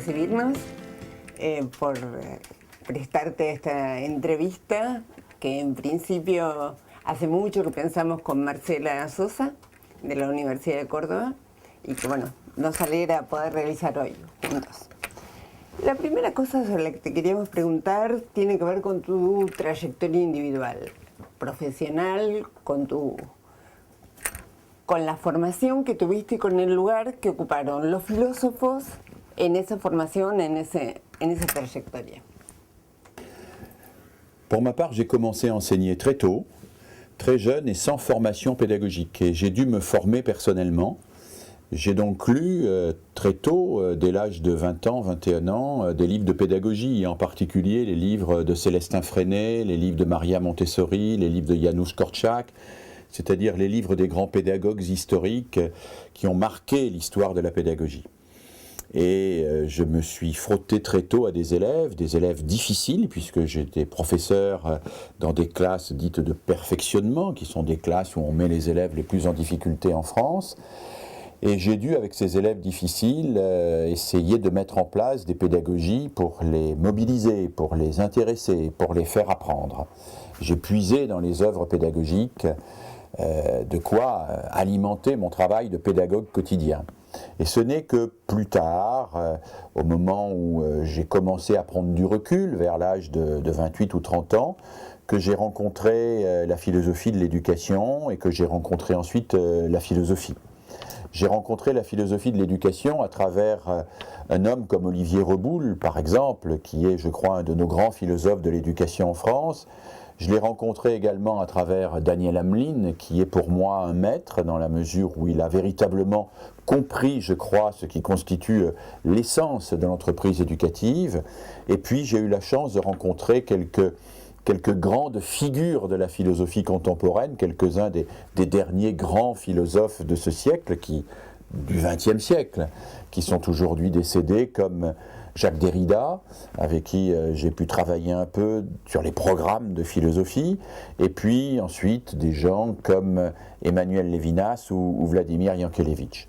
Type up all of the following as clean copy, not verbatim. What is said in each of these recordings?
recibirnos, por prestarte esta entrevista, que en principio hace mucho que pensamos con Marcela Sosa, de la Universidad de Córdoba, y que bueno, nos alegra poder realizar hoy juntos. La primera cosa sobre la que te queríamos preguntar tiene que ver con tu trayectoria individual, profesional, con la formación que tuviste y con el lugar que ocuparon los filósofos en esa formación, en esa trayectoria. Pour ma part, j'ai commencé à enseigner très tôt, très jeune et sans formation pédagogique. Et j'ai dû me former personnellement. J'ai donc lu très tôt, dès l'âge de 20 ans, 21 ans, des livres de pédagogie, et en particulier les livres de Célestin Freinet, les livres de Maria Montessori, les livres de Janusz Korczak, c'est-à-dire les livres des grands pédagogues historiques qui ont marqué l'histoire de la pédagogie. Et je me suis frotté très tôt à des élèves difficiles, puisque j'étais professeur dans des classes dites de perfectionnement, qui sont des classes où on met les élèves les plus en difficulté en France. Et j'ai dû, avec ces élèves difficiles, essayer de mettre en place des pédagogies pour les mobiliser, pour les intéresser, pour les faire apprendre. J'ai puisé dans les œuvres pédagogiques de quoi alimenter mon travail de pédagogue quotidien. Et ce n'est que plus tard, au moment où j'ai commencé à prendre du recul, vers l'âge de 28 ou 30 ans, que j'ai rencontré la philosophie de l'éducation et que j'ai rencontré ensuite la philosophie. J'ai rencontré la philosophie de l'éducation à travers un homme comme Olivier Reboul, par exemple, qui est, je crois, un de nos grands philosophes de l'éducation en France. Je l'ai rencontré également à travers Daniel Hamlin, qui est pour moi un maître, dans la mesure où il a véritablement compris, je crois, ce qui constitue l'essence de l'entreprise éducative. Et puis j'ai eu la chance de rencontrer quelques grandes figures de la philosophie contemporaine, quelques-uns des derniers grands philosophes de ce siècle, du XXe siècle, qui sont aujourd'hui décédés, comme Jacques Derrida, avec qui j'ai pu travailler un peu sur les programmes de philosophie, et puis ensuite des gens comme Emmanuel Levinas ou Vladimir Yankelevitch.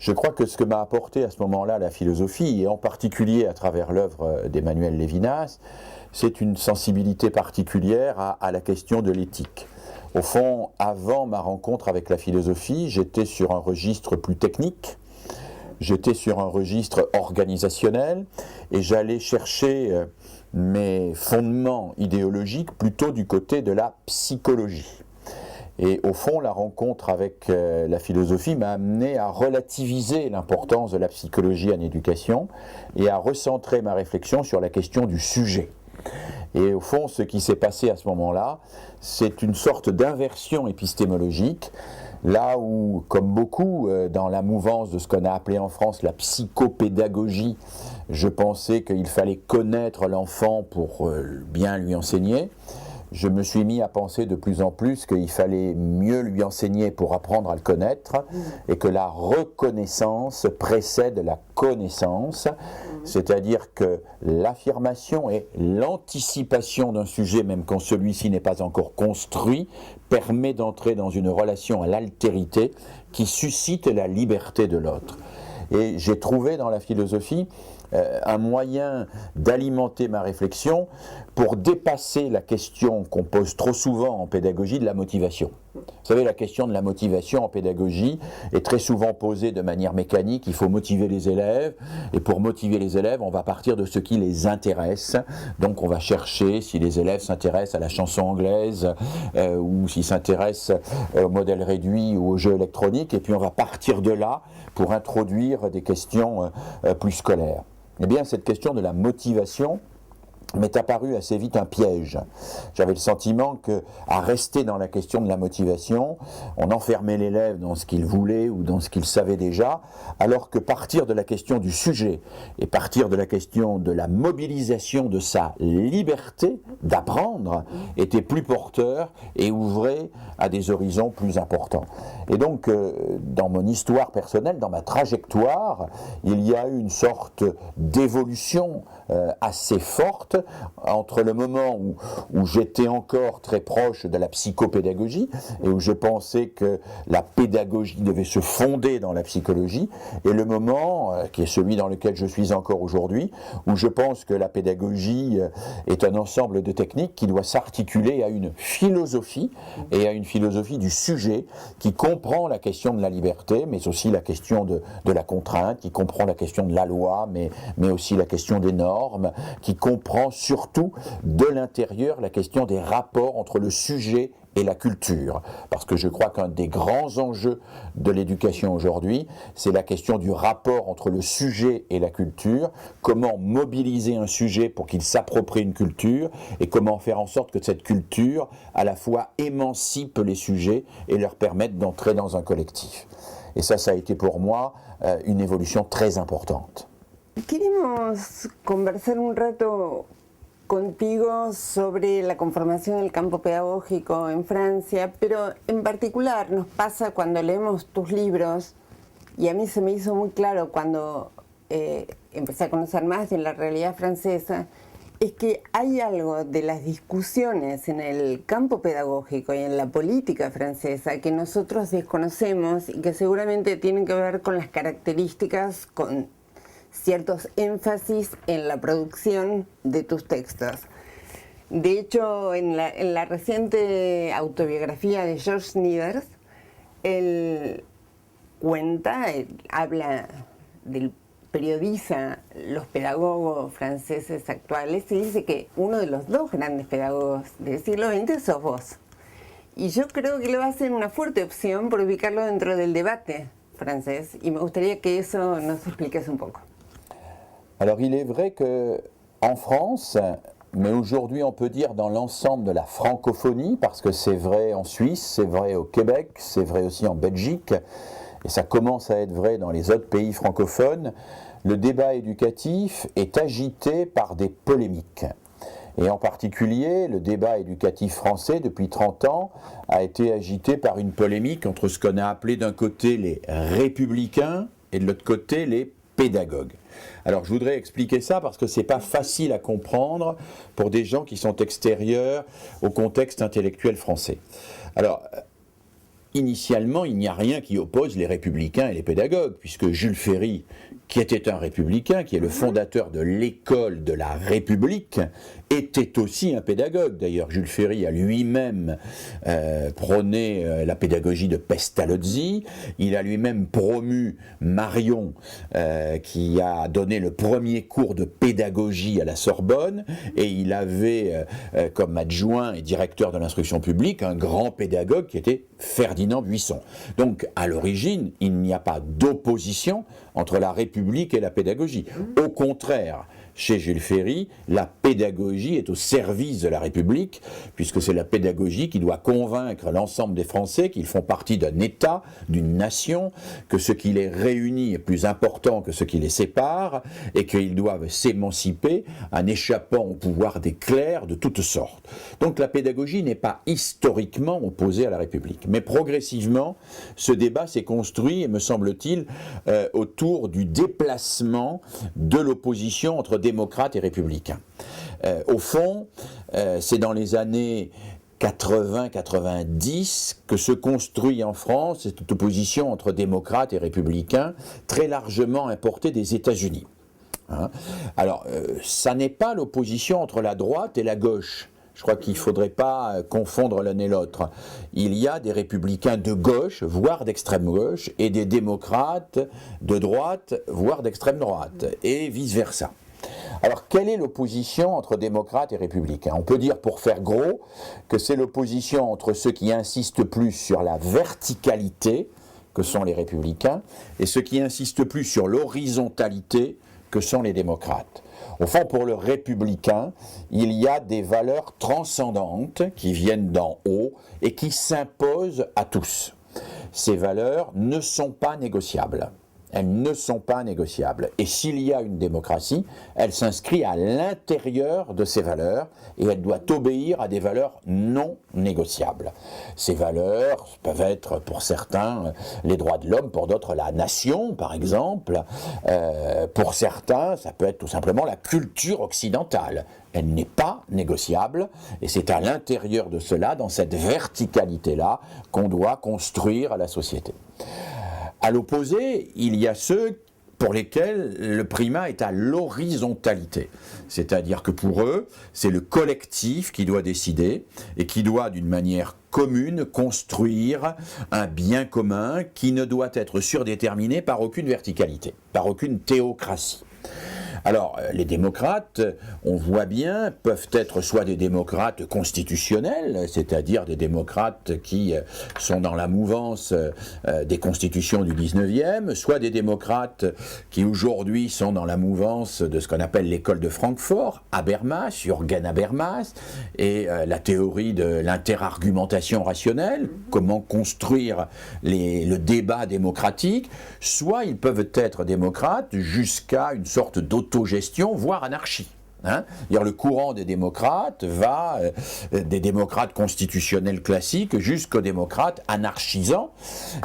Je crois que ce que m'a apporté à ce moment-là la philosophie, et en particulier à travers l'œuvre d'Emmanuel Levinas, c'est une sensibilité particulière à la question de l'éthique. Au fond, avant ma rencontre avec la philosophie, j'étais sur un registre plus technique, j'étais sur un registre organisationnel, et j'allais chercher mes fondements idéologiques plutôt du côté de la psychologie. Et au fond, la rencontre avec la philosophie m'a amené à relativiser l'importance de la psychologie en éducation et à recentrer ma réflexion sur la question du sujet. Et au fond, ce qui s'est passé à ce moment-là, c'est une sorte d'inversion épistémologique, là où, comme beaucoup, dans la mouvance de ce qu'on a appelé en France la psychopédagogie, je pensais qu'il fallait connaître l'enfant pour bien lui enseigner. Je me suis mis à penser de plus en plus qu'il fallait mieux lui enseigner pour apprendre à le connaître, et que la reconnaissance précède la connaissance, c'est-à-dire que l'affirmation et l'anticipation d'un sujet, même quand celui-ci n'est pas encore construit, permet d'entrer dans une relation à l'altérité qui suscite la liberté de l'autre. Et j'ai trouvé dans la philosophie un moyen d'alimenter ma réflexion pour dépasser la question qu'on pose trop souvent en pédagogie de la motivation. Vous savez, la question de la motivation en pédagogie est très souvent posée de manière mécanique. Il faut motiver les élèves, et pour motiver les élèves, on va partir de ce qui les intéresse. Donc on va chercher si les élèves s'intéressent à la chanson anglaise ou s'ils s'intéressent au modèle réduit ou au jeu électronique, et puis on va partir de là pour introduire des questions plus scolaires. Eh bien, cette question de la motivation m'est apparu assez vite un piège. J'avais le sentiment qu'à rester dans la question de la motivation, on enfermait l'élève dans ce qu'il voulait ou dans ce qu'il savait déjà, alors que partir de la question du sujet et partir de la question de la mobilisation de sa liberté d'apprendre était plus porteur et ouvrait à des horizons plus importants. Et donc, dans mon histoire personnelle, dans ma trajectoire, il y a eu une sorte d'évolution assez forte entre le moment où j'étais encore très proche de la psychopédagogie et où je pensais que la pédagogie devait se fonder dans la psychologie, et le moment, qui est celui dans lequel je suis encore aujourd'hui, où je pense que la pédagogie est un ensemble de techniques qui doit s'articuler à une philosophie, et à une philosophie du sujet qui comprend la question de la liberté, mais aussi la question de la contrainte, qui comprend la question de la loi, mais aussi la question des normes, qui comprend surtout de l'intérieur la question des rapports entre le sujet et la culture. Parce que je crois qu'un des grands enjeux de l'éducation aujourd'hui, c'est la question du rapport entre le sujet et la culture, comment mobiliser un sujet pour qu'il s'approprie une culture, et comment faire en sorte que cette culture, à la fois émancipe les sujets et leur permette d'entrer dans un collectif. Et ça a été pour moi une évolution très importante. Queremos conversar un rato contigo sobre la conformación del campo pedagógico en Francia, pero en particular nos pasa cuando leemos tus libros, y a mí se me hizo muy claro cuando empecé a conocer más de la realidad francesa, es que hay algo de las discusiones en el campo pedagógico y en la política francesa que nosotros desconocemos y que seguramente tienen que ver con las características, con ciertos énfasis en la producción de tus textos. De hecho, en la reciente autobiografía de Georges Niders, él cuenta, periodiza los pedagogos franceses actuales y dice que uno de los dos grandes pedagogos del siglo XX sos vos. Y yo creo que le va a ser una fuerte opción por ubicarlo dentro del debate francés, y me gustaría que eso nos expliques un poco. Alors il est vrai qu'en France, mais aujourd'hui on peut dire dans l'ensemble de la francophonie, parce que c'est vrai en Suisse, c'est vrai au Québec, c'est vrai aussi en Belgique, et ça commence à être vrai dans les autres pays francophones, le débat éducatif est agité par des polémiques. Et en particulier, le débat éducatif français, depuis 30 ans, a été agité par une polémique entre ce qu'on a appelé d'un côté les républicains et de l'autre côté les pédagogues. Alors je voudrais expliquer ça parce que c'est pas facile à comprendre pour des gens qui sont extérieurs au contexte intellectuel français. Alors, initialement, il n'y a rien qui oppose les républicains et les pédagogues, puisque Jules Ferry, qui était un républicain, qui est le fondateur de l'école de la République, était aussi un pédagogue. D'ailleurs, Jules Ferry a lui-même prôné la pédagogie de Pestalozzi. Il a lui-même promu Marion, qui a donné le premier cours de pédagogie à la Sorbonne, et il avait comme adjoint et directeur de l'instruction publique un grand pédagogue qui était Ferdinand Buisson. Donc, à l'origine, il n'y a pas d'opposition entre la République et la pédagogie. Au contraire, chez Jules Ferry, la pédagogie est au service de la République, puisque c'est la pédagogie qui doit convaincre l'ensemble des Français qu'ils font partie d'un État, d'une nation, que ce qui les réunit est plus important que ce qui les sépare, et qu'ils doivent s'émanciper en échappant au pouvoir des clercs de toutes sortes. Donc la pédagogie n'est pas historiquement opposée à la République. Mais progressivement, ce débat s'est construit, et me semble-t-il, autour du déplacement de l'opposition entre démocrates et républicains. Au fond, c'est dans les années 80-90 que se construit en France cette opposition entre démocrates et républicains, très largement importée des États-Unis. Alors, ça n'est pas l'opposition entre la droite et la gauche. Je crois qu'il ne faudrait pas confondre l'un et l'autre. Il y a des républicains de gauche, voire d'extrême gauche, et des démocrates de droite, voire d'extrême droite, et vice-versa. Alors, quelle est l'opposition entre démocrates et républicains? On peut dire, pour faire gros, que c'est l'opposition entre ceux qui insistent plus sur la verticalité, que sont les républicains, et ceux qui insistent plus sur l'horizontalité, que sont les démocrates. Au fond, pour le républicain, il y a des valeurs transcendantes qui viennent d'en haut et qui s'imposent à tous. Ces valeurs ne sont pas négociables. elles ne sont pas négociables. Et s'il y a une démocratie, elle s'inscrit à l'intérieur de ces valeurs et elle doit obéir à des valeurs non négociables. Ces valeurs peuvent être pour certains les droits de l'homme, pour d'autres la nation par exemple, pour certains ça peut être tout simplement la culture occidentale. Elle n'est pas négociable et c'est à l'intérieur de cela, dans cette verticalité-là, qu'on doit construire la société. À l'opposé, il y a ceux pour lesquels le primat est à l'horizontalité. C'est-à-dire que pour eux, c'est le collectif qui doit décider et qui doit, d'une manière commune, construire un bien commun qui ne doit être surdéterminé par aucune verticalité, par aucune théocratie. Alors, les démocrates, on voit bien, peuvent être soit des démocrates constitutionnels, c'est-à-dire des démocrates qui sont dans la mouvance des constitutions du 19e, soit des démocrates qui aujourd'hui sont dans la mouvance de ce qu'on appelle l'école de Francfort, Habermas, Jürgen Habermas, et la théorie de l'interargumentation rationnelle, comment construire le débat démocratique, soit ils peuvent être démocrates jusqu'à une sorte d'autogestion, voire anarchie. Le courant des démocrates va des démocrates constitutionnels classiques jusqu'aux démocrates anarchisants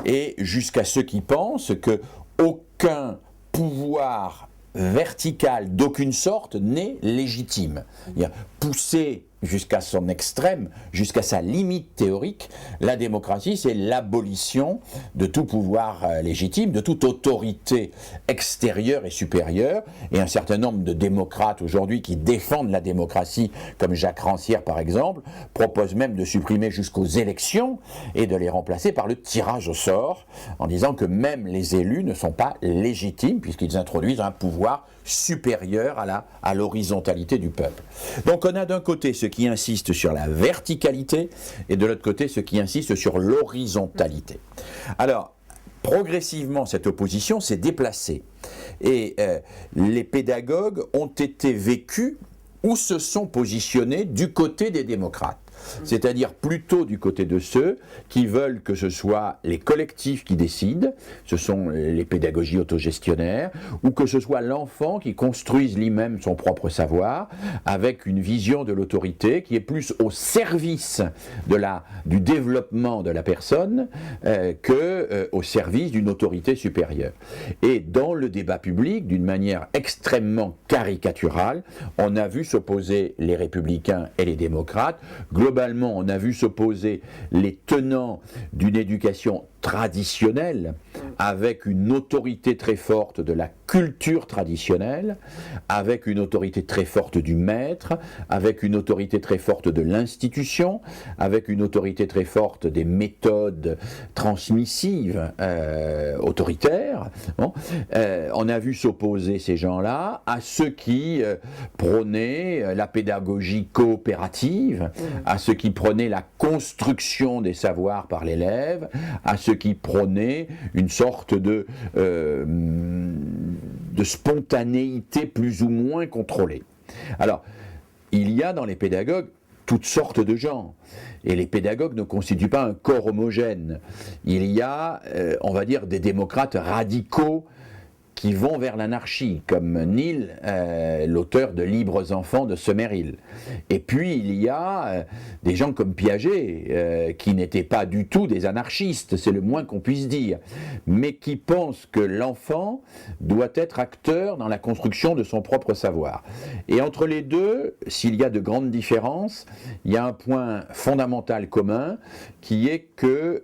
et jusqu'à ceux qui pensent que aucun pouvoir vertical d'aucune sorte n'est légitime. Pousser jusqu'à son extrême, jusqu'à sa limite théorique, la démocratie, c'est l'abolition de tout pouvoir légitime, de toute autorité extérieure et supérieure. Et un certain nombre de démocrates aujourd'hui qui défendent la démocratie, comme Jacques Rancière par exemple, proposent même de supprimer jusqu'aux élections et de les remplacer par le tirage au sort, en disant que même les élus ne sont pas légitimes, puisqu'ils introduisent un pouvoir supérieur à l'horizontalité du peuple. Donc on a d'un côté ceux qui insistent sur la verticalité et de l'autre côté ceux qui insistent sur l'horizontalité. Alors, progressivement, cette opposition s'est déplacée et les pédagogues ont été vécus ou se sont positionnés du côté des démocrates. C'est-à-dire plutôt du côté de ceux qui veulent que ce soit les collectifs qui décident, ce sont les pédagogies autogestionnaires, ou que ce soit l'enfant qui construise lui-même son propre savoir, avec une vision de l'autorité qui est plus au service du développement de la personne qu'au service d'une autorité supérieure. Et dans le débat public, d'une manière extrêmement caricaturale, on a vu s'opposer les républicains et les démocrates. Globalement, on a vu s'opposer les tenants d'une éducation traditionnelle, avec une autorité très forte de la culture traditionnelle, avec une autorité très forte du maître, avec une autorité très forte de l'institution, avec une autorité très forte des méthodes transmissives autoritaires. Bon. On a vu s'opposer ces gens-là à ceux qui prônaient la pédagogie coopérative, à ceux qui prônaient la construction des savoirs par l'élève, à ceux qui prônaient une sorte de spontanéité plus ou moins contrôlée. Alors, il y a dans les pédagogues toutes sortes de gens, et les pédagogues ne constituent pas un corps homogène. Il y a, on va dire, des démocrates radicaux qui vont vers l'anarchie, comme Neil, l'auteur de Libres enfants de Summerhill. Et puis il y a des gens comme Piaget, qui n'étaient pas du tout des anarchistes, c'est le moins qu'on puisse dire, mais qui pensent que l'enfant doit être acteur dans la construction de son propre savoir. Et entre les deux, s'il y a de grandes différences, il y a un point fondamental commun, qui est que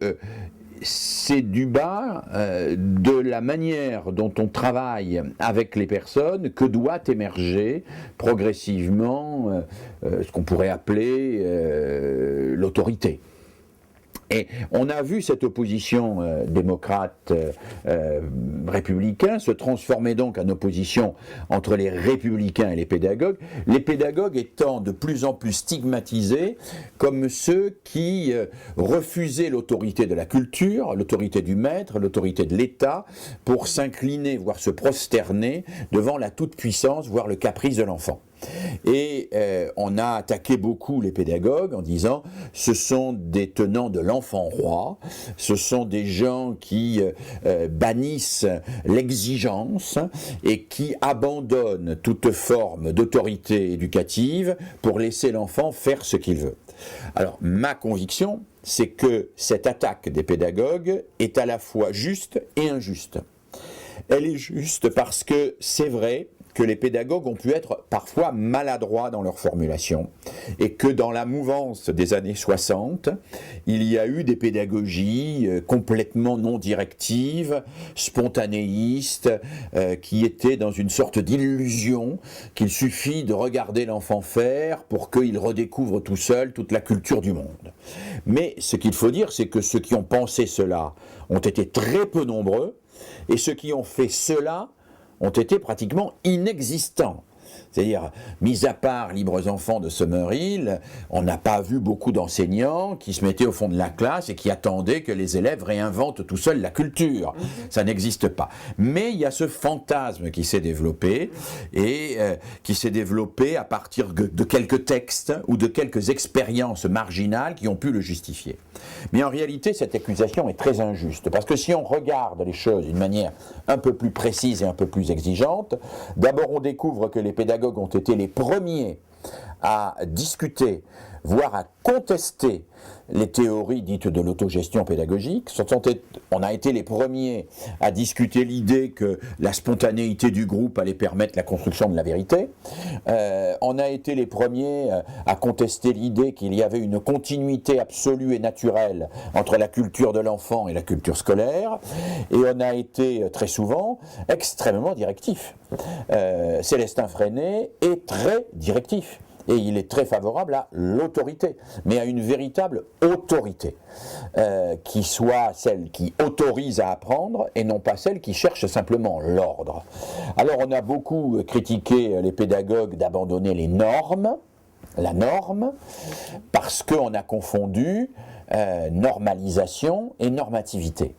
c'est du bas de la manière dont on travaille avec les personnes que doit émerger progressivement ce qu'on pourrait appeler l'autorité. Et on a vu cette opposition démocrate-républicain se transformer donc en opposition entre les républicains et les pédagogues étant de plus en plus stigmatisés comme ceux qui refusaient l'autorité de la culture, l'autorité du maître, l'autorité de l'État, pour s'incliner, voire se prosterner devant la toute-puissance, voire le caprice de l'enfant. Et on a attaqué beaucoup les pédagogues en disant ce sont des tenants de l'enfant roi, ce sont des gens qui bannissent l'exigence et qui abandonnent toute forme d'autorité éducative pour laisser l'enfant faire ce qu'il veut. Alors ma conviction, c'est que cette attaque des pédagogues est à la fois juste et injuste. Elle est juste parce que c'est vrai que les pédagogues ont pu être parfois maladroits dans leur formulation et que dans la mouvance des années 60, il y a eu des pédagogies complètement non directives, spontanéistes, qui étaient dans une sorte d'illusion qu'il suffit de regarder l'enfant faire pour qu'il redécouvre tout seul toute la culture du monde. Mais ce qu'il faut dire, c'est que ceux qui ont pensé cela ont été très peu nombreux et ceux qui ont fait cela ont été pratiquement inexistants. C'est-à-dire, mis à part Libres Enfants de Summerhill, on n'a pas vu beaucoup d'enseignants qui se mettaient au fond de la classe et qui attendaient que les élèves réinventent tout seuls la culture. Ça n'existe pas. Mais il y a ce fantasme qui s'est développé, et qui s'est développé à partir de quelques textes ou de quelques expériences marginales qui ont pu le justifier. Mais en réalité, cette accusation est très injuste, parce que si on regarde les choses d'une manière un peu plus précise et un peu plus exigeante, d'abord on découvre que les pédagogues ont été les premiers à discuter, voire à contester les théories dites de l'autogestion pédagogique. On a été les premiers à discuter l'idée que la spontanéité du groupe allait permettre la construction de la vérité. On a été les premiers à contester l'idée qu'il y avait une continuité absolue et naturelle entre la culture de l'enfant et la culture scolaire. Et on a été très souvent extrêmement directif. Célestin Freinet est très directif. Et il est très favorable à l'autorité, mais à une véritable autorité, qui soit celle qui autorise à apprendre et non pas celle qui cherche simplement l'ordre. Alors on a beaucoup critiqué les pédagogues d'abandonner les normes, la norme, parce qu'on a confondu normalisation et normativité.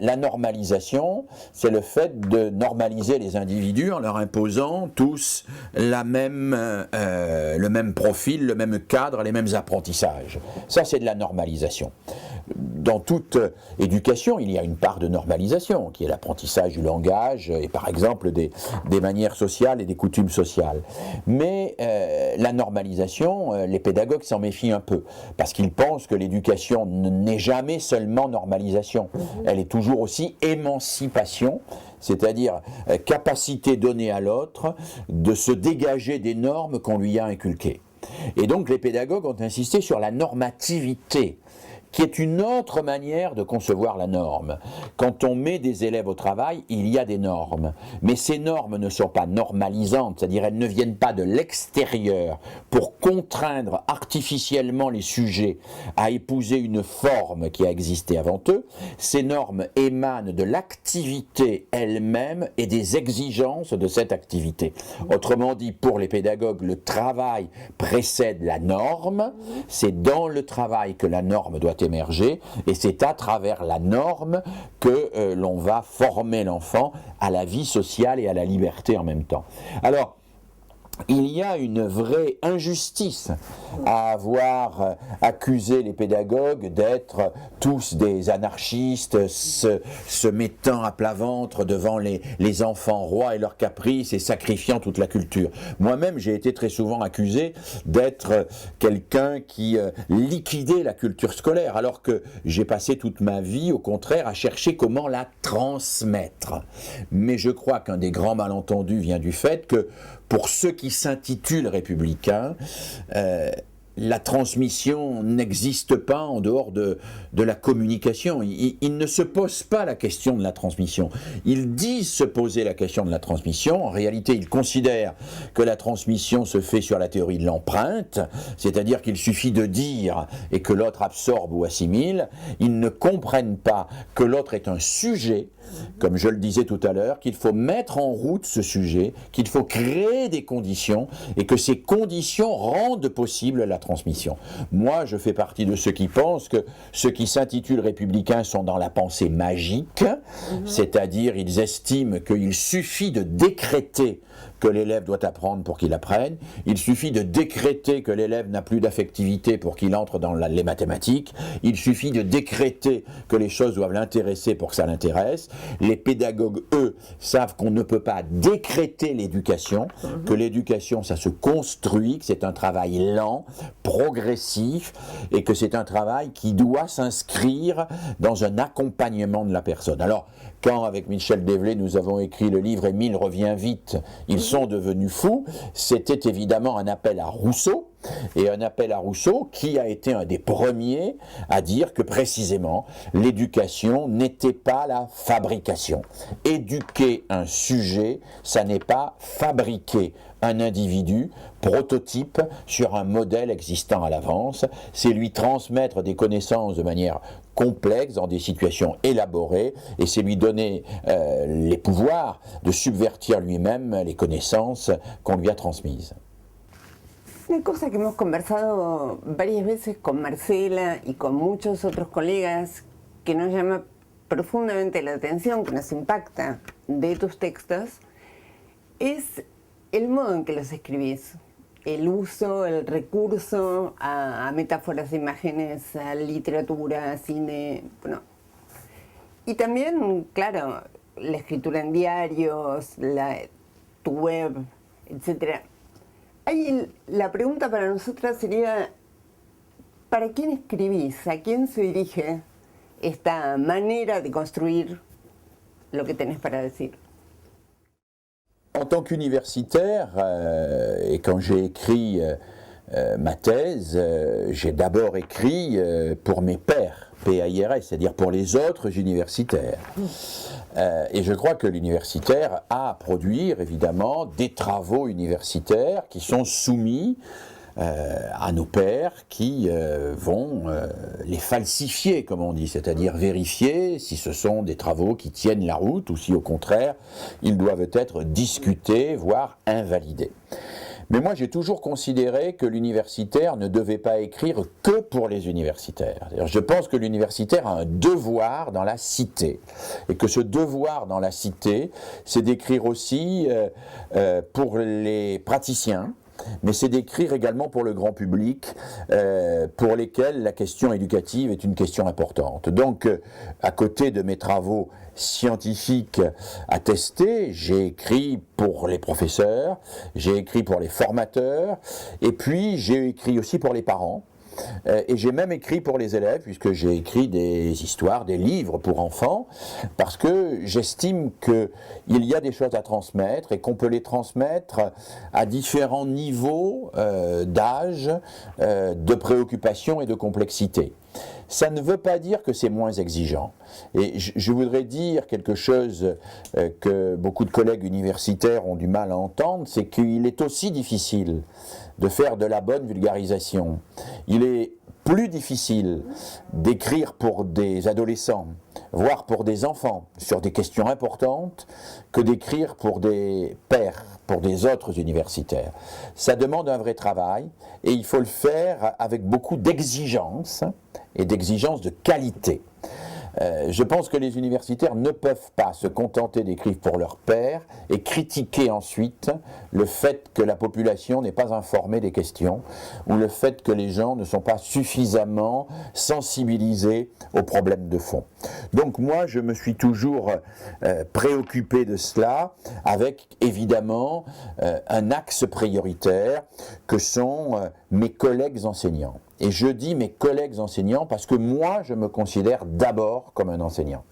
La normalisation, c'est le fait de normaliser les individus en leur imposant tous le même profil, le même cadre, les mêmes apprentissages. Ça, c'est de la normalisation. Dans toute éducation, il y a une part de normalisation, qui est l'apprentissage du langage et par exemple des manières sociales et des coutumes sociales. Mais la normalisation, les pédagogues s'en méfient un peu, parce qu'ils pensent que l'éducation n'est jamais seulement normalisation. Elle est toujours aussi émancipation, c'est-à-dire capacité donnée à l'autre de se dégager des normes qu'on lui a inculquées. Et donc les pédagogues ont insisté sur la normativité, qui est une autre manière de concevoir la norme. Quand on met des élèves au travail, il y a des normes. Mais ces normes ne sont pas normalisantes, c'est-à-dire elles ne viennent pas de l'extérieur pour contraindre artificiellement les sujets à épouser une forme qui a existé avant eux. Ces normes émanent de l'activité elle-même et des exigences de cette activité. Autrement dit, pour les pédagogues, le travail précède la norme. C'est dans le travail que la norme doit émerger, et c'est à travers la norme que l'on va former l'enfant à la vie sociale et à la liberté en même temps. Alors, il y a une vraie injustice à avoir accusé les pédagogues d'être tous des anarchistes, se mettant à plat ventre devant les enfants rois et leurs caprices et sacrifiant toute la culture. Moi-même, j'ai été très souvent accusé d'être quelqu'un qui liquidait la culture scolaire, alors que j'ai passé toute ma vie, au contraire, à chercher comment la transmettre. Mais je crois qu'un des grands malentendus vient du fait que pour ceux qui s'intitulent républicains, la transmission n'existe pas en dehors de la communication. Ils ne se posent pas la question de la transmission. Ils disent se poser la question de la transmission. En réalité, ils considèrent que la transmission se fait sur la théorie de l'empreinte, c'est-à-dire qu'il suffit de dire et que l'autre absorbe ou assimile. Ils ne comprennent pas que l'autre est un sujet comme je le disais tout à l'heure, qu'il faut mettre en route ce sujet, qu'il faut créer des conditions et que ces conditions rendent possible la transmission. Moi, je fais partie de ceux qui pensent que ceux qui s'intitulent républicains sont dans la pensée magique, c'est-à-dire ils estiment qu'il suffit de décréter que l'élève doit apprendre pour qu'il apprenne, il suffit de décréter que l'élève n'a plus d'affectivité pour qu'il entre dans les mathématiques, il suffit de décréter que les choses doivent l'intéresser pour que ça l'intéresse. Les pédagogues, eux, savent qu'on ne peut pas décréter l'éducation, que l'éducation, ça se construit, que c'est un travail lent, progressif, et que c'est un travail qui doit s'inscrire dans un accompagnement de la personne. Alors, quand, avec Michel Dévelay, nous avons écrit le livre « Émile revient vite, ils sont devenus fous », c'était évidemment un appel à Rousseau, et un appel à Rousseau qui a été un des premiers à dire que précisément l'éducation n'était pas la fabrication. Éduquer un sujet, ça n'est pas fabriquer un individu prototype sur un modèle existant à l'avance, c'est lui transmettre des connaissances de manière complexe, dans des situations élaborées, et c'est lui donner les pouvoirs de subvertir lui-même les connaissances qu'on lui a transmises. Una cosa que hemos conversado varias veces con Marcela y con muchos otros colegas que nos llama profundamente la atención, que nos impacta de tus textos, es el modo en que los escribís, el uso, el recurso a metáforas, imágenes, a literatura, cine, bueno. Y también, claro, la escritura en diarios, tu web, etc. La pregunta para nosotras sería, ¿para quién escribís? ¿A quién se dirige esta manera de construir lo que tenés para decir? En tant qu'universitaire, et quand j'ai écrit ma thèse, j'ai d'abord écrit pour mes pairs, PAIRS, c'est-à-dire pour les autres universitaires. Et je crois que l'universitaire a à produire évidemment des travaux universitaires qui sont soumis à nos pairs qui vont les falsifier, comme on dit, c'est-à-dire vérifier si ce sont des travaux qui tiennent la route ou si au contraire ils doivent être discutés, voire invalidés. Mais moi j'ai toujours considéré que l'universitaire ne devait pas écrire que pour les universitaires. Je pense que l'universitaire a un devoir dans la cité, et que ce devoir dans la cité, c'est d'écrire aussi pour les praticiens, mais c'est d'écrire également pour le grand public, pour lesquels la question éducative est une question importante. Donc, à côté de mes travaux scientifiques attestés, j'ai écrit pour les professeurs, j'ai écrit pour les formateurs, et puis j'ai écrit aussi pour les parents. Et j'ai même écrit pour les élèves, puisque j'ai écrit des histoires, des livres pour enfants, parce que j'estime qu'il y a des choses à transmettre et qu'on peut les transmettre à différents niveaux d'âge, de préoccupation et de complexité. Ça ne veut pas dire que c'est moins exigeant. Et je voudrais dire quelque chose que beaucoup de collègues universitaires ont du mal à entendre, c'est qu'il est aussi difficile de faire de la bonne vulgarisation. Il est plus difficile d'écrire pour des adolescents, voire pour des enfants, sur des questions importantes, que d'écrire pour des pairs, pour des autres universitaires. Ça demande un vrai travail, et il faut le faire avec beaucoup d'exigence, et d'exigence de qualité. Je pense que les universitaires ne peuvent pas se contenter d'écrire pour leurs pairs et critiquer ensuite le fait que la population n'est pas informée des questions ou le fait que les gens ne sont pas suffisamment sensibilisés aux problèmes de fond. Donc moi, je me suis toujours préoccupé de cela avec évidemment un axe prioritaire que sont mes collègues enseignants. Et je dis mes collègues enseignants parce que moi, je me considère d'abord comme un enseignant.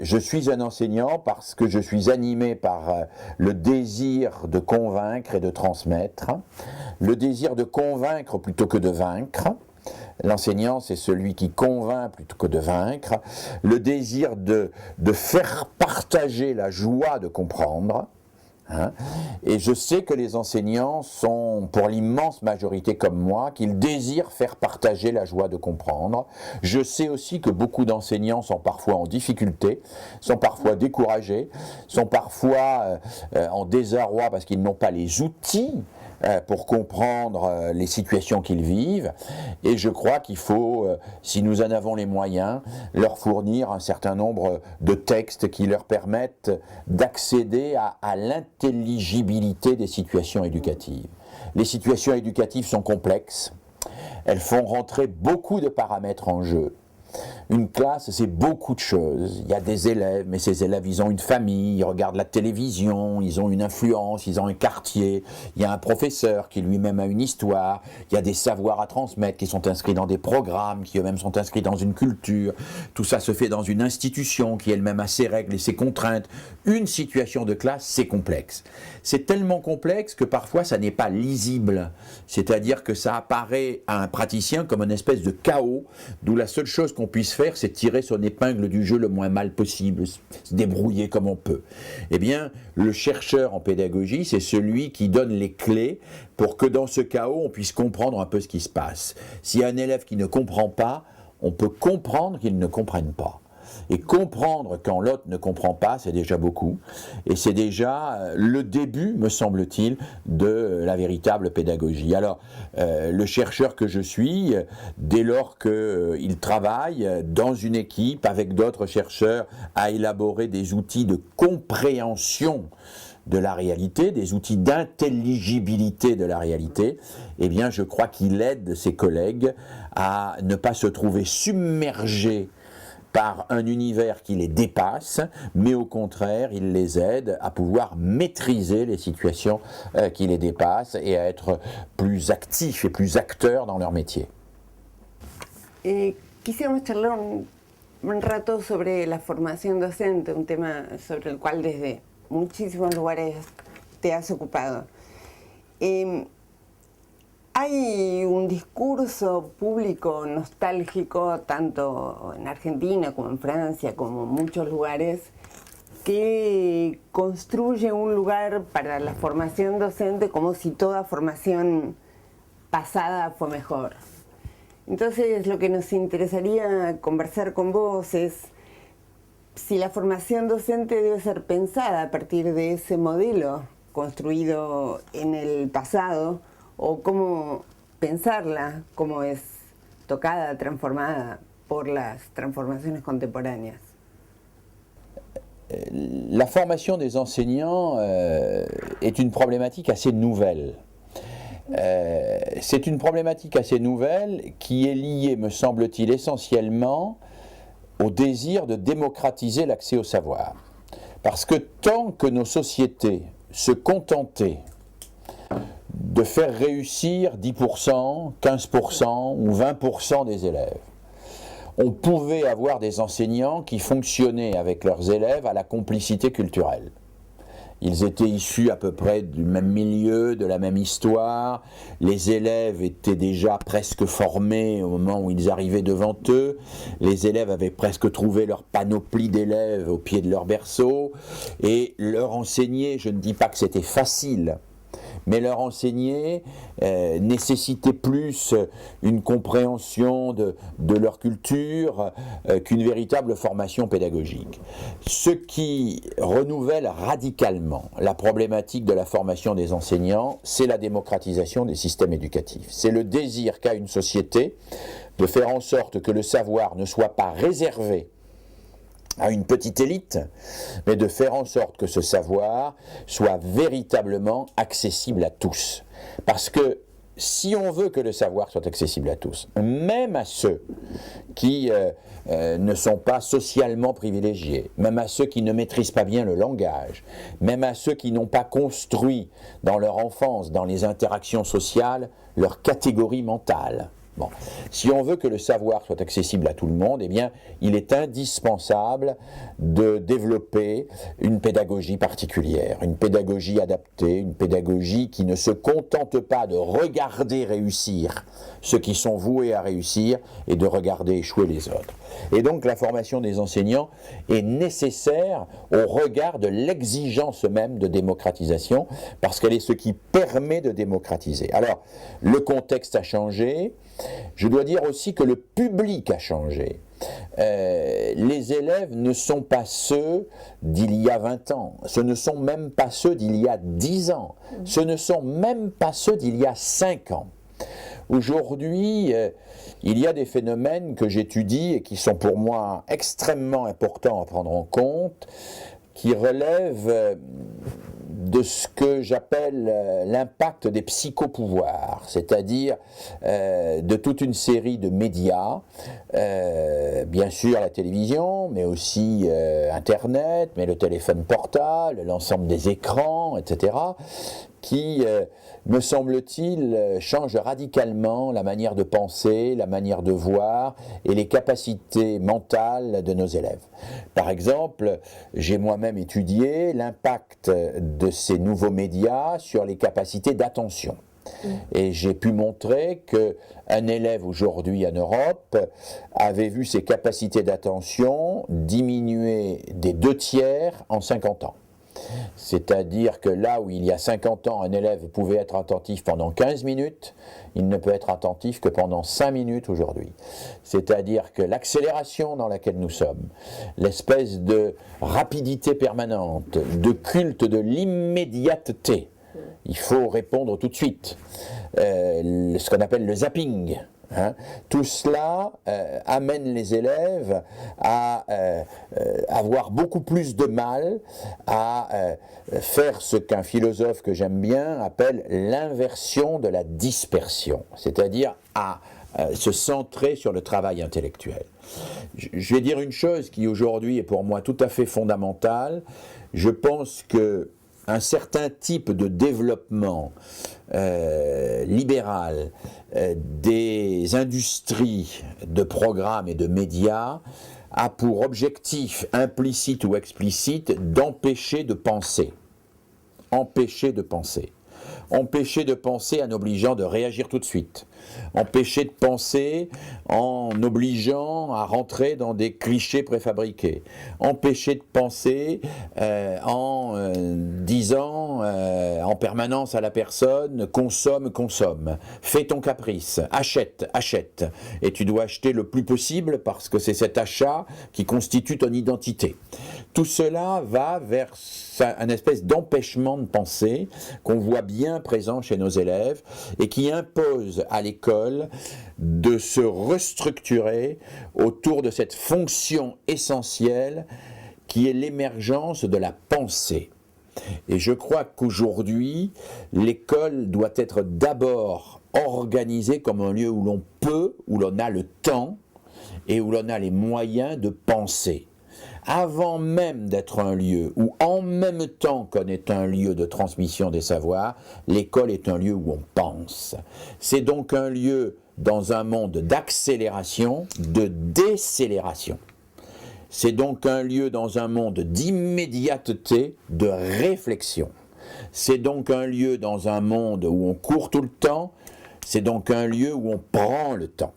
Je suis un enseignant parce que je suis animé par le désir de convaincre et de transmettre, le désir de convaincre plutôt que de vaincre. L'enseignant, c'est celui qui convainc plutôt que de vaincre, le désir de faire partager la joie de comprendre, hein. Et je sais que les enseignants sont, pour l'immense majorité comme moi, qu'ils désirent faire partager la joie de comprendre. Je sais aussi que beaucoup d'enseignants sont parfois en difficulté, sont parfois découragés, sont parfois en désarroi parce qu'ils n'ont pas les outils pour comprendre les situations qu'ils vivent. Et je crois qu'il faut, si nous en avons les moyens, leur fournir un certain nombre de textes qui leur permettent d'accéder à l'intelligibilité des situations éducatives. Les situations éducatives sont complexes, elles font rentrer beaucoup de paramètres en jeu. Une classe, c'est beaucoup de choses. Il y a des élèves, mais ces élèves, ils ont une famille, ils regardent la télévision, ils ont une influence, ils ont un quartier. Il y a un professeur qui lui-même a une histoire. Il y a des savoirs à transmettre qui sont inscrits dans des programmes, qui eux-mêmes sont inscrits dans une culture. Tout ça se fait dans une institution qui elle-même a ses règles et ses contraintes. Une situation de classe, c'est complexe. C'est tellement complexe que parfois, ça n'est pas lisible. C'est-à-dire que ça apparaît à un praticien comme une espèce de chaos, d'où la seule chose qu'on puisse faire, c'est tirer son épingle du jeu le moins mal possible, se débrouiller comme on peut. Eh bien, le chercheur en pédagogie, c'est celui qui donne les clés pour que dans ce chaos, on puisse comprendre un peu ce qui se passe. S'il y a un élève qui ne comprend pas, on peut comprendre qu'il ne comprenne pas. Et comprendre quand l'autre ne comprend pas, c'est déjà beaucoup. Et c'est déjà le début, me semble-t-il, de la véritable pédagogie. Alors, le chercheur que je suis, dès lors qu'il travaille dans une équipe avec d'autres chercheurs à élaborer des outils de compréhension de la réalité, des outils d'intelligibilité de la réalité, eh bien, je crois qu'il aide ses collègues à ne pas se trouver submergés par un univers qui les dépasse, mais au contraire, il les aide à pouvoir maîtriser les situations qui les dépassent et à être plus actifs et plus acteurs dans leur métier. Quisiéramos charlar un rato sobre la formación docente, un tema sobre el cual desde muchísimos lugares te has ocupado. Hay un discurso público nostálgico, tanto en Argentina como en Francia, como en muchos lugares, que construye un lugar para la formación docente como si toda formación pasada fue mejor. Entonces, lo que nos interesaría conversar con vos es si la formación docente debe ser pensada a partir de ese modelo construido en el pasado, o cómo pensarla, cómo es tocada, transformada por las transformaciones contemporáneas. La formation des enseignants est une problématique assez nouvelle. C'est une problématique assez nouvelle qui est liée, me semble-t-il, essentiellement au désir de démocratiser l'accès au savoir. Parce que tant que nos sociétés se contentaient de faire réussir 10%, 15% ou 20% des élèves, on pouvait avoir des enseignants qui fonctionnaient avec leurs élèves à la complicité culturelle. Ils étaient issus à peu près du même milieu, de la même histoire, les élèves étaient déjà presque formés au moment où ils arrivaient devant eux, les élèves avaient presque trouvé leur panoplie d'élèves au pied de leur berceau, et leur enseigner, je ne dis pas que c'était facile, mais leur enseigner nécessitait plus une compréhension de leur culture qu'une véritable formation pédagogique. Ce qui renouvelle radicalement la problématique de la formation des enseignants, c'est la démocratisation des systèmes éducatifs. C'est le désir qu'a une société de faire en sorte que le savoir ne soit pas réservé à une petite élite, mais de faire en sorte que ce savoir soit véritablement accessible à tous. Parce que si on veut que le savoir soit accessible à tous, même à ceux qui ne sont pas socialement privilégiés, même à ceux qui ne maîtrisent pas bien le langage, même à ceux qui n'ont pas construit dans leur enfance, dans les interactions sociales, leur catégorie mentale, Bon. Si on veut que le savoir soit accessible à tout le monde, eh bien, il est indispensable de développer une pédagogie particulière, une pédagogie adaptée, une pédagogie qui ne se contente pas de regarder réussir ceux qui sont voués à réussir et de regarder échouer les autres. Et donc la formation des enseignants est nécessaire au regard de l'exigence même de démocratisation, parce qu'elle est ce qui permet de démocratiser. Alors, le contexte a changé. Je dois dire aussi que le public a changé. Les élèves ne sont pas ceux d'il y a 20 ans, ce ne sont même pas ceux d'il y a 10 ans, ce ne sont même pas ceux d'il y a 5 ans. Aujourd'hui, il y a des phénomènes que j'étudie et qui sont pour moi extrêmement importants à prendre en compte, qui relèvent de ce que j'appelle l'impact des psychopouvoirs, c'est-à-dire de toute une série de médias, bien sûr la télévision, mais aussi Internet, mais le téléphone portable, l'ensemble des écrans, etc., qui, me semble-t-il, change radicalement la manière de penser, la manière de voir et les capacités mentales de nos élèves. Par exemple, j'ai moi-même étudié l'impact de ces nouveaux médias sur les capacités d'attention. Et j'ai pu montrer qu'un élève aujourd'hui en Europe avait vu ses capacités d'attention diminuer des 2/3 en 50 ans. C'est-à-dire que là où il y a 50 ans, un élève pouvait être attentif pendant 15 minutes, il ne peut être attentif que pendant 5 minutes aujourd'hui. C'est-à-dire que l'accélération dans laquelle nous sommes, l'espèce de rapidité permanente, de culte de l'immédiateté, il faut répondre tout de suite, ce qu'on appelle le zapping. Tout cela amène les élèves à avoir beaucoup plus de mal à faire ce qu'un philosophe que j'aime bien appelle l'inversion de la dispersion, c'est-à-dire à se centrer sur le travail intellectuel. Je vais dire une chose qui aujourd'hui est pour moi tout à fait fondamentale. Je pense que un certain type de développement libéral des industries de programmes et de médias a pour objectif implicite ou explicite d'empêcher de penser. Empêcher de penser. Empêcher de penser en obligeant de réagir tout de suite. Empêcher de penser en obligeant à rentrer dans des clichés préfabriqués. Empêcher de penser en disant en permanence à la personne « consomme, consomme ». Fais ton caprice, achète, achète. Et tu dois acheter le plus possible parce que c'est cet achat qui constitue ton identité. Tout cela va vers un espèce d'empêchement de penser qu'on voit bien présent chez nos élèves et qui impose à l'école de se restructurer autour de cette fonction essentielle qui est l'émergence de la pensée. Et je crois qu'aujourd'hui, l'école doit être d'abord organisée comme un lieu où l'on peut, où l'on a le temps et où l'on a les moyens de penser. Avant même d'être un lieu, ou en même temps qu'on est un lieu de transmission des savoirs, l'école est un lieu où on pense. C'est donc un lieu dans un monde d'accélération, de décélération. C'est donc un lieu dans un monde d'immédiateté, de réflexion. C'est donc un lieu dans un monde où on court tout le temps, c'est donc un lieu où on prend le temps.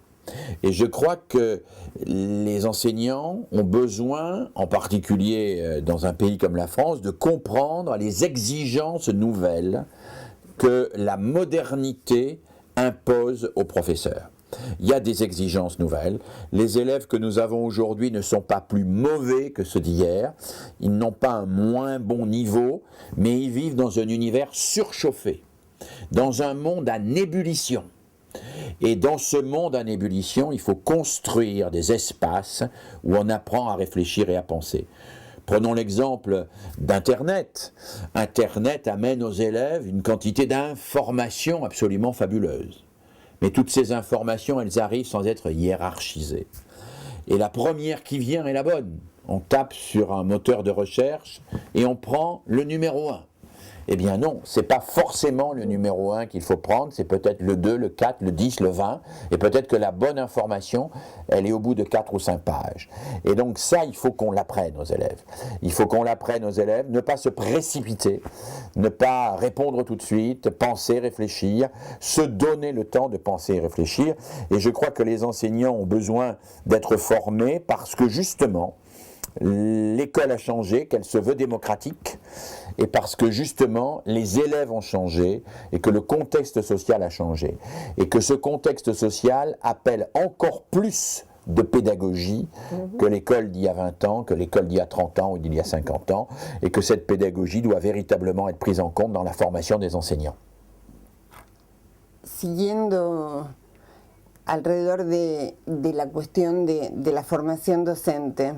Et je crois que les enseignants ont besoin, en particulier dans un pays comme la France, de comprendre les exigences nouvelles que la modernité impose aux professeurs. Il y a des exigences nouvelles. Les élèves que nous avons aujourd'hui ne sont pas plus mauvais que ceux d'hier. Ils n'ont pas un moins bon niveau, mais ils vivent dans un univers surchauffé, dans un monde en ébullition. Et dans ce monde en ébullition, il faut construire des espaces où on apprend à réfléchir et à penser. Prenons l'exemple d'Internet. Internet amène aux élèves une quantité d'informations absolument fabuleuses. Mais toutes ces informations, elles arrivent sans être hiérarchisées. Et la première qui vient est la bonne. On tape sur un moteur de recherche et on prend le numéro 1. Eh bien non, c'est pas forcément le numéro 1 qu'il faut prendre, c'est peut-être le 2, le 4, le 10, le 20, et peut-être que la bonne information, elle est au bout de 4 ou 5 pages. Et donc ça, il faut qu'on l'apprenne aux élèves. Il faut qu'on l'apprenne aux élèves, ne pas se précipiter, ne pas répondre tout de suite, penser, réfléchir, se donner le temps de penser et réfléchir. Et je crois que les enseignants ont besoin d'être formés parce que justement, l'école a changé, qu'elle se veut démocratique, et parce que justement les élèves ont changé et que le contexte social a changé. Et que ce contexte social appelle encore plus de pédagogie que l'école d'il y a 20 ans, que l'école d'il y a 30 ans ou d'il y a 50 ans, et que cette pédagogie doit véritablement être prise en compte dans la formation des enseignants. Siguiendo alrededor de la cuestión de la formación docente,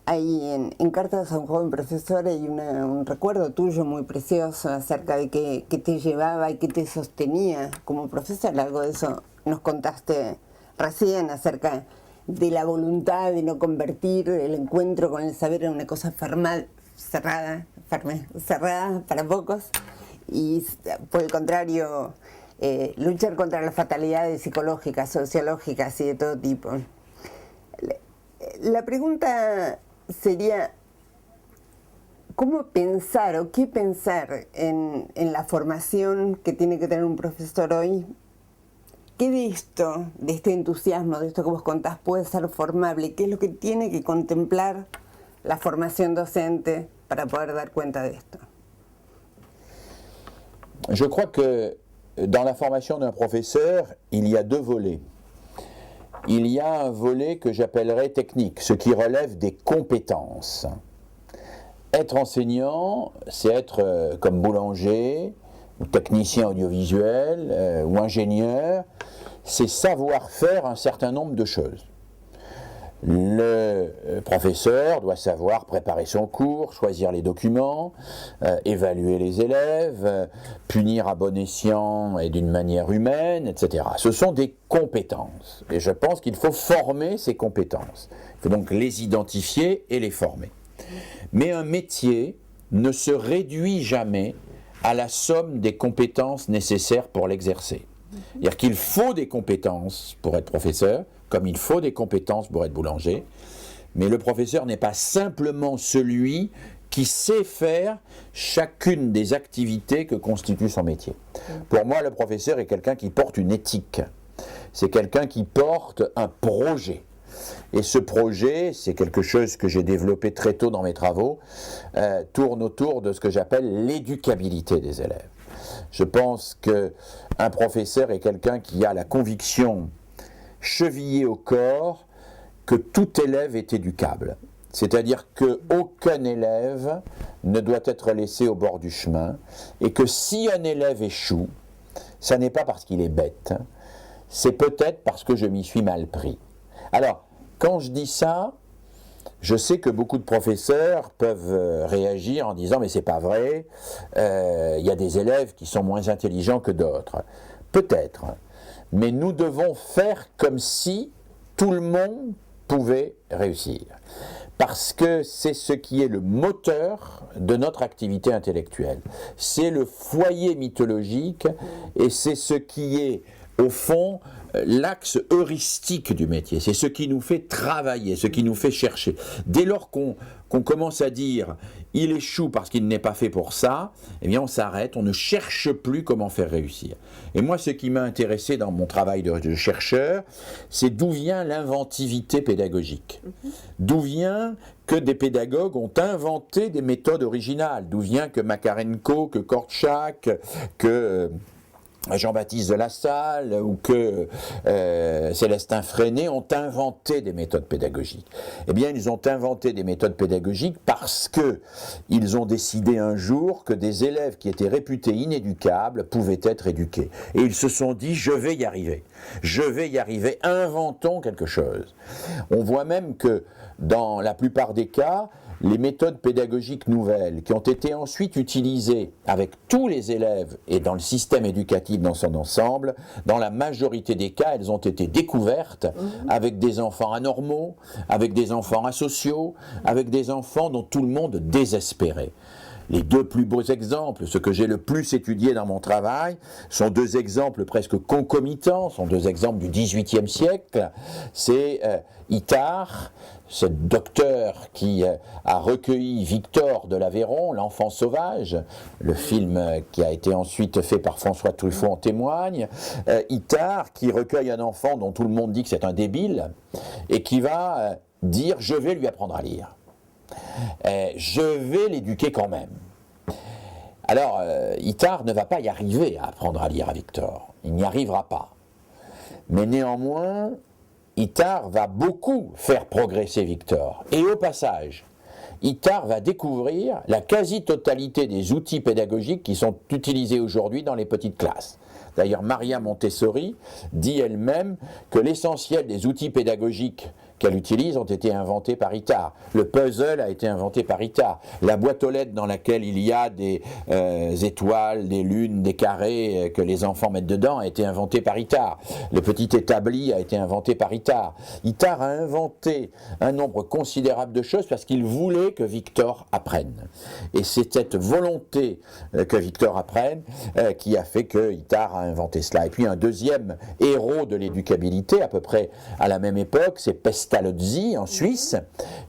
hay en Cartas a un joven profesor hay un recuerdo tuyo muy precioso acerca de que te llevaba y que te sostenía como profesor. Algo de eso nos contaste recién acerca de la voluntad de no convertir el encuentro con el saber en una cosa cerrada para pocos y por el contrario luchar contra las fatalidades psicológicas, sociológicas y de todo tipo. La pregunta sería, ¿cómo pensar o qué pensar en la formación que tiene que tener un profesor hoy? ¿Qué de esto, de este entusiasmo, de esto que vos contás, puede ser formable? ¿Qué es lo que tiene que contemplar la formación docente para poder dar cuenta de esto? Je crois que dans la formation d'un professeur, il y a 2 volets. Il y a un volet que j'appellerais technique, ce qui relève des compétences. Être enseignant, c'est être comme boulanger, ou technicien audiovisuel, ou ingénieur, c'est savoir faire un certain nombre de choses. Le professeur doit savoir préparer son cours, choisir les documents, évaluer les élèves, punir à bon escient et d'une manière humaine, etc. Ce sont des compétences. Et je pense qu'il faut former ces compétences. Il faut donc les identifier et les former. Mais un métier ne se réduit jamais à la somme des compétences nécessaires pour l'exercer. C'est-à-dire qu'il faut des compétences pour être professeur, comme il faut des compétences pour être boulanger, mais le professeur n'est pas simplement celui qui sait faire chacune des activités que constitue son métier. Pour moi, le professeur est quelqu'un qui porte une éthique, c'est quelqu'un qui porte un projet. Et ce projet, c'est quelque chose que j'ai développé très tôt dans mes travaux, tourne autour de ce que j'appelle l'éducabilité des élèves. Je pense qu'un professeur est quelqu'un qui a la conviction chevillée au corps que tout élève est éducable. C'est-à-dire qu'aucun élève ne doit être laissé au bord du chemin et que si un élève échoue, ça n'est pas parce qu'il est bête, c'est peut-être parce que je m'y suis mal pris. Alors, quand je dis ça, je sais que beaucoup de professeurs peuvent réagir en disant « mais c'est pas vrai, il y a des élèves qui sont moins intelligents que d'autres ». Peut-être, mais nous devons faire comme si tout le monde pouvait réussir. Parce que c'est ce qui est le moteur de notre activité intellectuelle. C'est le foyer mythologique et c'est ce qui est, au fond, l'axe heuristique du métier. C'est ce qui nous fait travailler, ce qui nous fait chercher. Dès lors qu'on commence à dire « il échoue parce qu'il n'est pas fait pour ça », eh bien on s'arrête, on ne cherche plus comment faire réussir. Et moi, ce qui m'a intéressé dans mon travail de chercheur, c'est d'où vient l'inventivité pédagogique. D'où vient que des pédagogues ont inventé des méthodes originales. D'où vient que Makarenko, que Kortchak, que Jean-Baptiste de La Salle ou que Célestin Freinet ont inventé des méthodes pédagogiques. Eh bien, ils ont inventé des méthodes pédagogiques parce qu'ils ont décidé un jour que des élèves qui étaient réputés inéducables pouvaient être éduqués. Et ils se sont dit, je vais y arriver, inventons quelque chose. On voit même que dans la plupart des cas, les méthodes pédagogiques nouvelles qui ont été ensuite utilisées avec tous les élèves et dans le système éducatif dans son ensemble, dans la majorité des cas, elles ont été découvertes avec des enfants anormaux, avec des enfants asociaux, avec des enfants dont tout le monde désespérait. les deux plus beaux exemples, ce que j'ai le plus étudié dans mon travail, sont deux exemples presque concomitants, sont deux exemples du XVIIIe siècle. C'est Itard, ce docteur qui a recueilli Victor de l'Aveyron, l'enfant sauvage, le film qui a été ensuite fait par François Truffaut en témoigne. Itard qui recueille un enfant dont tout le monde dit que c'est un débile et qui va dire « je vais lui apprendre à lire ». Je vais l'éduquer quand même. Alors, Itard ne va pas y arriver à apprendre à lire à Victor. Il n'y arrivera pas. Mais néanmoins, Itard va beaucoup faire progresser Victor. Et au passage, Itard va découvrir la quasi-totalité des outils pédagogiques qui sont utilisés aujourd'hui dans les petites classes. D'ailleurs, Maria Montessori dit elle-même que l'essentiel des outils pédagogiques qu'elle utilise ont été inventés par Itard. Le puzzle a été inventé par Itard. La boîte aux lettres dans laquelle il y a des étoiles, des lunes, des carrés que les enfants mettent dedans a été inventée par Itard. Le petit établi a été inventé par Itard. Itard a inventé un nombre considérable de choses parce qu'il voulait que Victor apprenne. Et c'est cette volonté que Victor apprenne qui a fait que Itard a inventé cela. Et puis un deuxième héros de l'éducabilité, à peu près à la même époque, c'est Pestalozzi en Suisse,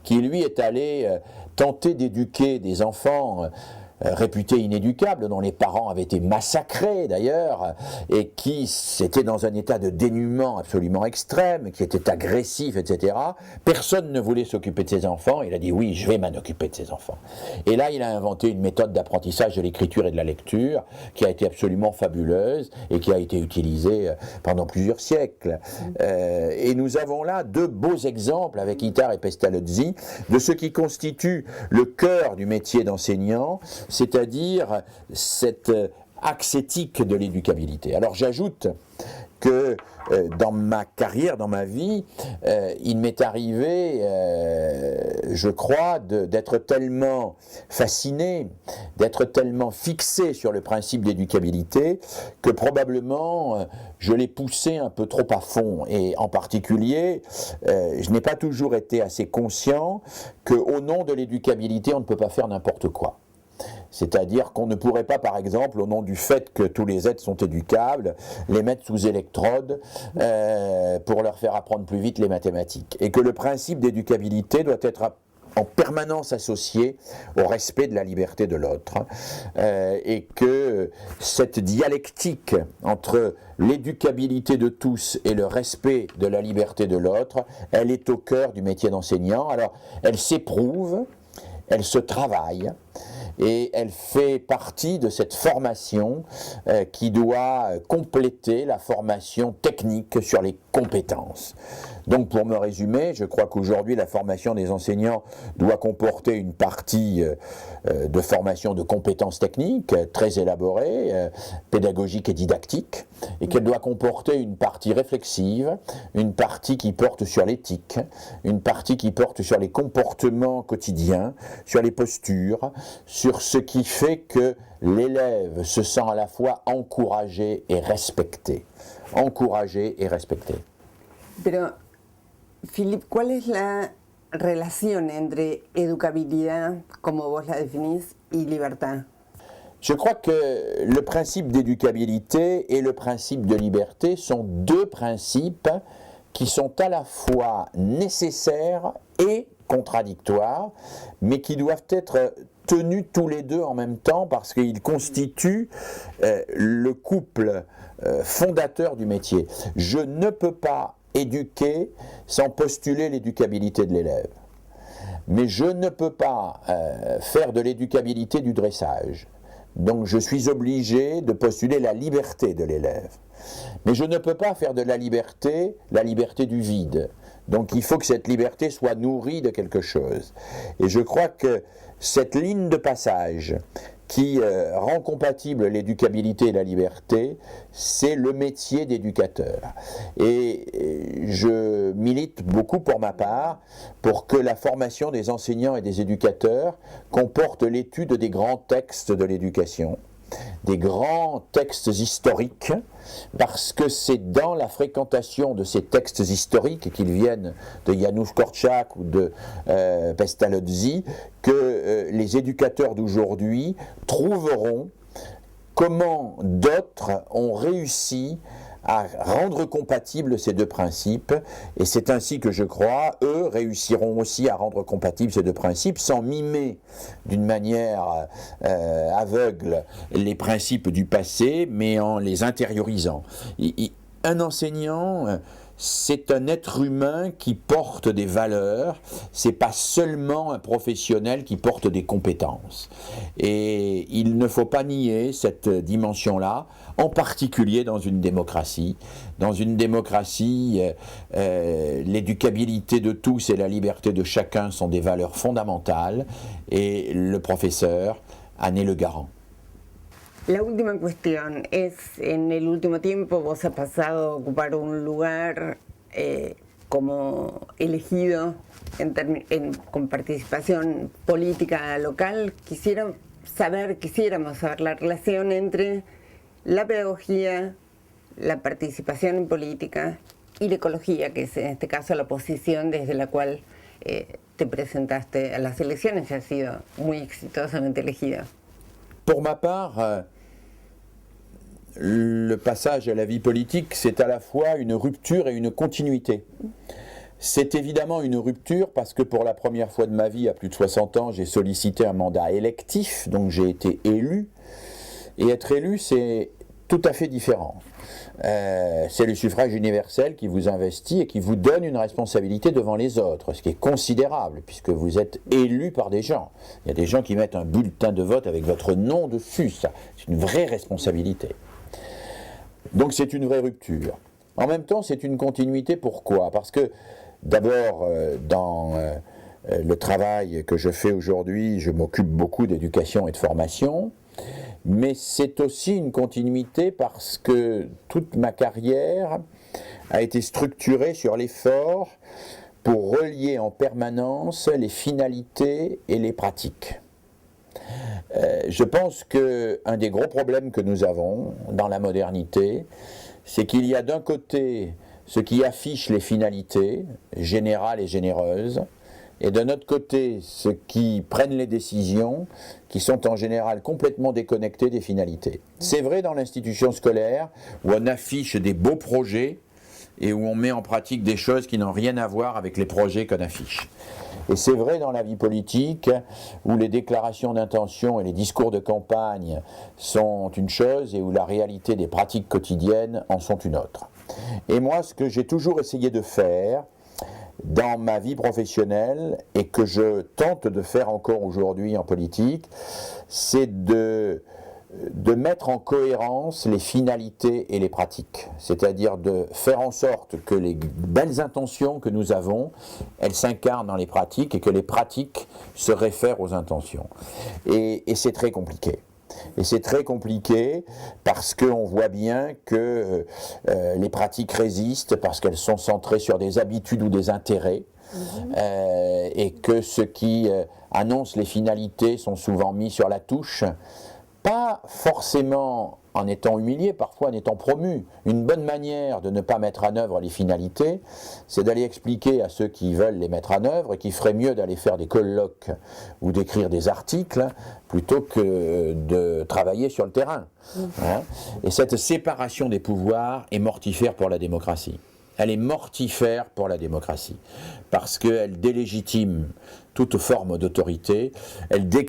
qui lui est allé tenter d'éduquer des enfants réputés inéducables, dont les parents avaient été massacrés d'ailleurs, et qui étaient dans un état de dénuement absolument extrême, qui étaient agressifs, etc. Personne ne voulait s'occuper de ses enfants, il a dit oui, je vais m'en occuper de ses enfants. Et là, il a inventé une méthode d'apprentissage de l'écriture et de la lecture, qui a été absolument fabuleuse, et qui a été utilisée pendant plusieurs siècles. Et nous avons là deux beaux exemples, avec Itard et Pestalozzi, de ce qui constitue le cœur du métier d'enseignant, c'est-à-dire cet axe éthique de l'éducabilité. Alors j'ajoute que dans ma carrière, dans ma vie, il m'est arrivé, je crois, d'être tellement fasciné, d'être tellement fixé sur le principe d'éducabilité que probablement je l'ai poussé un peu trop à fond. Et en particulier, je n'ai pas toujours été assez conscient qu'au nom de l'éducabilité, on ne peut pas faire n'importe quoi. C'est-à-dire qu'on ne pourrait pas, par exemple, au nom du fait que tous les êtres sont éducables, les mettre sous électrode pour leur faire apprendre plus vite les mathématiques. Et que le principe d'éducabilité doit être en permanence associé au respect de la liberté de l'autre. Et que cette dialectique entre l'éducabilité de tous et le respect de la liberté de l'autre, elle est au cœur du métier d'enseignant. Alors, elle s'éprouve, elle se travaille, et elle fait partie de cette formation qui doit compléter la formation technique sur les compétences. Donc pour me résumer, je crois qu'aujourd'hui la formation des enseignants doit comporter une partie de formation de compétences techniques très élaborée, pédagogique et didactique, et qu'elle doit comporter une partie réflexive, une partie qui porte sur l'éthique, une partie qui porte sur les comportements quotidiens, sur les postures, sur ce qui fait que l'élève se sent à la fois encouragé et respecté. Encouragé et respecté. Pero, Philippe, ¿cuál es la relación entre educabilidad, como vos la definís, y libertad? Je crois que le principe d'éducabilité et le principe de liberté sont deux principes qui sont à la fois nécessaires et contradictoires, mais qui doivent être tenus tous les deux en même temps parce qu'ils constituent le couple fondateur du métier. Je ne peux pas éduquer sans postuler l'éducabilité de l'élève. Mais je ne peux pas faire de l'éducabilité du dressage. Donc je suis obligé de postuler la liberté de l'élève. Mais je ne peux pas faire de la liberté du vide. Donc il faut que cette liberté soit nourrie de quelque chose. Et je crois que cette ligne de passage qui rend compatible l'éducabilité et la liberté, c'est le métier d'éducateur. Et je milite beaucoup pour ma part pour que la formation des enseignants et des éducateurs comporte l'étude des grands textes de l'éducation, des grands textes historiques, parce que c'est dans la fréquentation de ces textes historiques, qu'ils viennent de Janusz Korczak ou de Pestalozzi, que les éducateurs d'aujourd'hui trouveront comment d'autres ont réussi à rendre compatibles ces deux principes, et c'est ainsi que je crois, eux réussiront aussi à rendre compatibles ces deux principes sans mimer d'une manière aveugle les principes du passé, mais en les intériorisant. Un enseignant, c'est un être humain qui porte des valeurs, c'est pas seulement un professionnel qui porte des compétences. Et il ne faut pas nier cette dimension-là, en particulier dans une démocratie. Dans une démocratie, l'éducabilité de tous et la liberté de chacun sont des valeurs fondamentales, et le professeur en est le garant. La última cuestión es, en el último tiempo vos has pasado a ocupar un lugar como elegido con participación política local. Quisiéramos saber la relación entre la pedagogía, la participación en política y la ecología, que es en este caso la posición desde la cual te presentaste a las elecciones y has sido muy exitosamente elegida. Pour ma part, le passage à la vie politique, c'est à la fois une rupture et une continuité. C'est évidemment une rupture parce que pour la première fois de ma vie, à plus de 60 ans, j'ai sollicité un mandat électif, donc j'ai été élu. Et être élu, c'est tout à fait différent. C'est le suffrage universel qui vous investit et qui vous donne une responsabilité devant les autres, ce qui est considérable, puisque vous êtes élu par des gens. Il y a des gens qui mettent un bulletin de vote avec votre nom dessus, ça. C'est une vraie responsabilité. Donc c'est une vraie rupture. En même temps, c'est une continuité. Pourquoi? Parce que d'abord, dans le travail que je fais aujourd'hui, je m'occupe beaucoup d'éducation et de formation, mais c'est aussi une continuité parce que toute ma carrière a été structurée sur l'effort pour relier en permanence les finalités et les pratiques. Je pense qu'un des gros problèmes que nous avons dans la modernité, c'est qu'il y a d'un côté ceux qui affichent les finalités générales et généreuses, et d'un autre côté ceux qui prennent les décisions, qui sont en général complètement déconnectés des finalités. C'est vrai dans l'institution scolaire, où on affiche des beaux projets, et où on met en pratique des choses qui n'ont rien à voir avec les projets qu'on affiche. Et c'est vrai dans la vie politique, où les déclarations d'intention et les discours de campagne sont une chose, et où la réalité des pratiques quotidiennes en sont une autre. Et moi, ce que j'ai toujours essayé de faire dans ma vie professionnelle, et que je tente de faire encore aujourd'hui en politique, c'est de mettre en cohérence les finalités et les pratiques. C'est-à-dire de faire en sorte que les belles intentions que nous avons, elles s'incarnent dans les pratiques, et que les pratiques se réfèrent aux intentions. Et c'est très compliqué. Et c'est très compliqué parce qu'on voit bien que les pratiques résistent, parce qu'elles sont centrées sur des habitudes ou des intérêts, et que ceux qui annoncent les finalités sont souvent mis sur la touche, pas forcément en étant humiliés, parfois en étant promus. Une bonne manière de ne pas mettre en œuvre les finalités, c'est d'aller expliquer à ceux qui veulent les mettre en œuvre, et qu'il ferait mieux d'aller faire des colloques ou d'écrire des articles plutôt que de travailler sur le terrain. Hein? Et cette séparation des pouvoirs est mortifère pour la démocratie. Elle est mortifère pour la démocratie, parce qu'elle délégitime toute forme d'autorité, elle